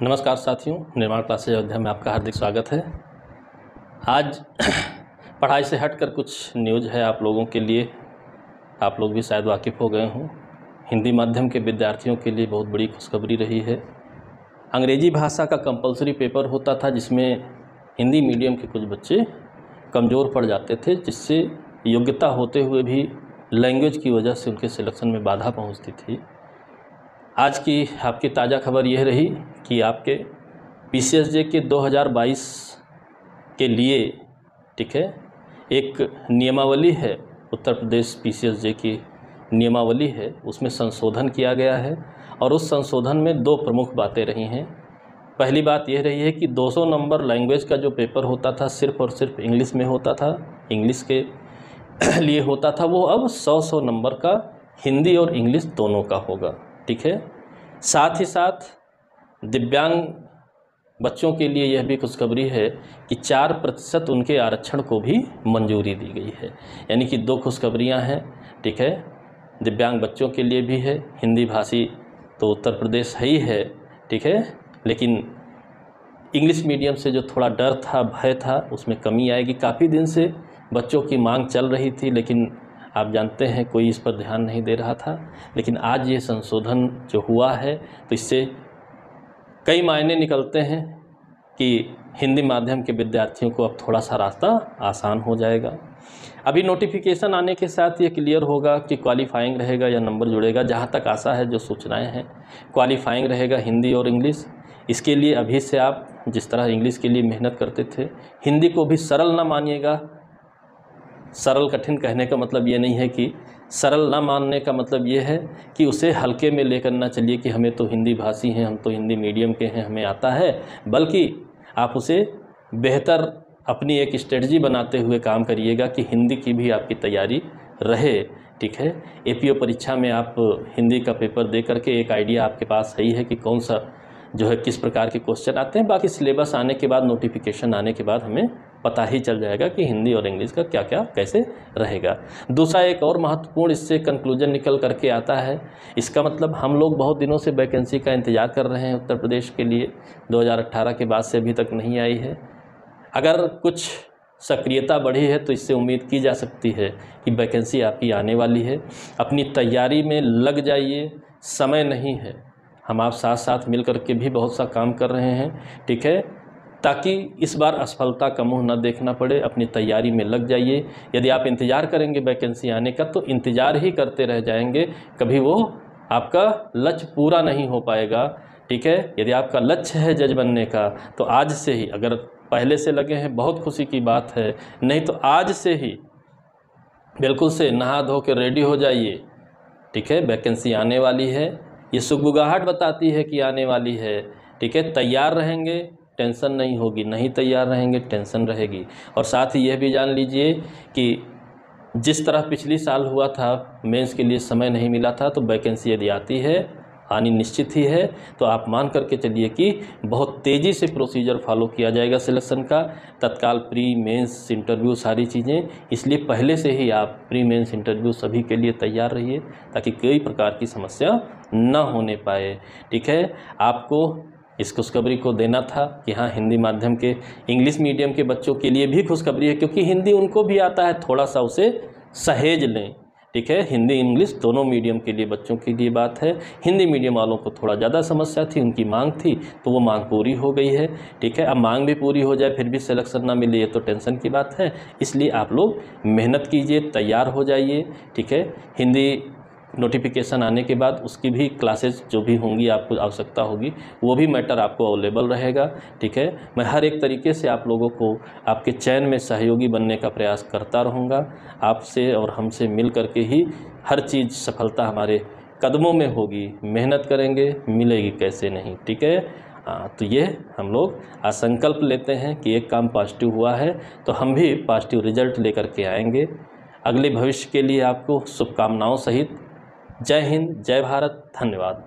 नमस्कार साथियों, निर्माण क्लासेज अयोध्या में आपका हार्दिक स्वागत है। आज पढ़ाई से हटकर कुछ न्यूज़ है आप लोगों के लिए। आप लोग भी शायद वाकिफ़ हो गए हों। हिंदी माध्यम के विद्यार्थियों के लिए बहुत बड़ी खुशखबरी रही है। अंग्रेजी भाषा का कंपलसरी पेपर होता था जिसमें हिंदी मीडियम के कुछ बच्चे कमज़ोर पड़ जाते थे, जिससे योग्यता होते हुए भी लैंग्वेज की वजह से उनके सिलेक्शन में बाधा पहुंचती थी। आज की आपकी ताज़ा खबर यह रही कि आपके पीसीएसजे के 2022 के लिए, ठीक है, एक नियमावली है, उत्तर प्रदेश पीसीएसजे की नियमावली है, उसमें संशोधन किया गया है। और उस संशोधन में दो प्रमुख बातें रही हैं। पहली बात यह रही है कि 200 नंबर लैंग्वेज का जो पेपर होता था सिर्फ़ और सिर्फ इंग्लिश में होता था, इंग्लिश के लिए होता था, वो अब 100 नंबर का हिंदी और इंग्लिश दोनों का होगा। ठीक है। साथ ही साथ दिव्यांग बच्चों के लिए यह भी खुशखबरी है कि 4% उनके आरक्षण को भी मंजूरी दी गई है। यानी कि दो खुशखबरियां हैं। ठीक है, दिव्यांग बच्चों के लिए भी है। हिंदी भाषी तो उत्तर प्रदेश है ही है, ठीक है, लेकिन इंग्लिश मीडियम से जो थोड़ा डर था, भय था, उसमें कमी आएगी। काफ़ी दिन से बच्चों की मांग चल रही थी, लेकिन आप जानते हैं कोई इस पर ध्यान नहीं दे रहा था। लेकिन आज ये संशोधन जो हुआ है तो इससे कई मायने निकलते हैं कि हिंदी माध्यम के विद्यार्थियों को अब थोड़ा सा रास्ता आसान हो जाएगा। अभी नोटिफिकेशन आने के साथ ये क्लियर होगा कि क्वालिफाइंग रहेगा या नंबर जुड़ेगा। जहाँ तक आशा है, जो सूचनाएं हैं, क्वालिफाइंग रहेगा हिंदी और इंग्लिश। इसके लिए अभी से आप जिस तरह इंग्लिश के लिए मेहनत करते थे, हिंदी को भी सरल ना मानिएगा। सरल कठिन कहने का मतलब ये नहीं है कि सरल ना मानने का मतलब ये है कि उसे हल्के में लेकर ना चलिए कि हमें तो हिंदी भाषी हैं, हम तो हिंदी मीडियम के हैं, हमें आता है। बल्कि आप उसे बेहतर अपनी एक स्ट्रेटजी बनाते हुए काम करिएगा कि हिंदी की भी आपकी तैयारी रहे। ठीक है, एपीओ परीक्षा में आप हिंदी का पेपर दे करके एक आइडिया आपके पास सही है कि कौन सा जो है किस प्रकार के क्वेश्चन आते हैं। बाकी सिलेबस आने के बाद, नोटिफिकेशन आने के बाद हमें पता ही चल जाएगा कि हिंदी और इंग्लिश का क्या क्या कैसे रहेगा। दूसरा एक और महत्वपूर्ण इससे कंक्लूजन निकल करके आता है। इसका मतलब हम लोग बहुत दिनों से वैकेंसी का इंतज़ार कर रहे हैं उत्तर प्रदेश के लिए। 2018 के बाद से अभी तक नहीं आई है। अगर कुछ सक्रियता बढ़ी है तो इससे उम्मीद की जा सकती है कि वैकेंसी आपकी आने वाली है। अपनी तैयारी में लग जाइए, समय नहीं है। हम आप साथ साथ मिल कर के भी बहुत सा काम कर रहे हैं, ठीक है, ताकि इस बार असफलता का मुंह न देखना पड़े। अपनी तैयारी में लग जाइए। यदि आप इंतज़ार करेंगे वैकेंसी आने का तो इंतज़ार ही करते रह जाएंगे, कभी वो आपका लक्ष्य पूरा नहीं हो पाएगा। ठीक है, यदि आपका लक्ष्य है जज बनने का तो आज से ही, अगर पहले से लगे हैं बहुत खुशी की बात है, नहीं तो आज से ही बिल्कुल से नहा धो के रेडी हो जाइए। ठीक है, वैकेंसी आने वाली है, ये सुगबुगाहट बताती है कि आने वाली है। ठीक है, तैयार रहेंगे टेंशन नहीं होगी, नहीं तैयार रहेंगे टेंशन रहेगी। और साथ ही यह भी जान लीजिए कि जिस तरह पिछली साल हुआ था, मेंस के लिए समय नहीं मिला था, तो वैकेंसी यदि आती है, आनी निश्चित ही है, तो आप मान करके चलिए कि बहुत तेज़ी से प्रोसीजर फॉलो किया जाएगा सिलेक्शन का। तत्काल प्री मेंस इंटरव्यू सारी चीज़ें, इसलिए पहले से ही आप प्री मेंस इंटरव्यू सभी के लिए तैयार रहिए ताकि कोई प्रकार की समस्या ना होने पाए। ठीक है, आपको इस खुशखबरी को देना था कि हाँ, हिंदी माध्यम के इंग्लिश मीडियम के बच्चों के लिए भी खुशखबरी है, क्योंकि हिंदी उनको भी आता है, थोड़ा सा उसे सहेज लें। ठीक है, हिंदी इंग्लिश दोनों मीडियम के लिए बच्चों के लिए बात है। हिंदी मीडियम वालों को थोड़ा ज़्यादा समस्या थी, उनकी मांग थी, तो वो मांग पूरी हो गई है। ठीक है, अब मांग भी पूरी हो जाए फिर भी सिलेक्शन ना मिले, ये तो टेंशन की बात है। इसलिए आप लोग मेहनत कीजिए, तैयार हो जाइए। ठीक है, हिंदी नोटिफिकेशन आने के बाद उसकी भी क्लासेस जो भी होंगी, आपको आवश्यकता होगी, वो भी मैटर आपको अवेलेबल रहेगा। ठीक है, मैं हर एक तरीके से आप लोगों को आपके चयन में सहयोगी बनने का प्रयास करता रहूँगा। आपसे और हमसे मिल करके ही हर चीज़ सफलता हमारे कदमों में होगी। मेहनत करेंगे, मिलेगी कैसे नहीं। ठीक है, तो ये हम लोग आज संकल्प लेते हैं कि एक काम पॉजिटिव हुआ है तो हम भी पॉजिटिव रिजल्ट लेकर के आएंगे। अगले भविष्य के लिए आपको शुभकामनाओं सहित जय हिंद, जय भारत, धन्यवाद।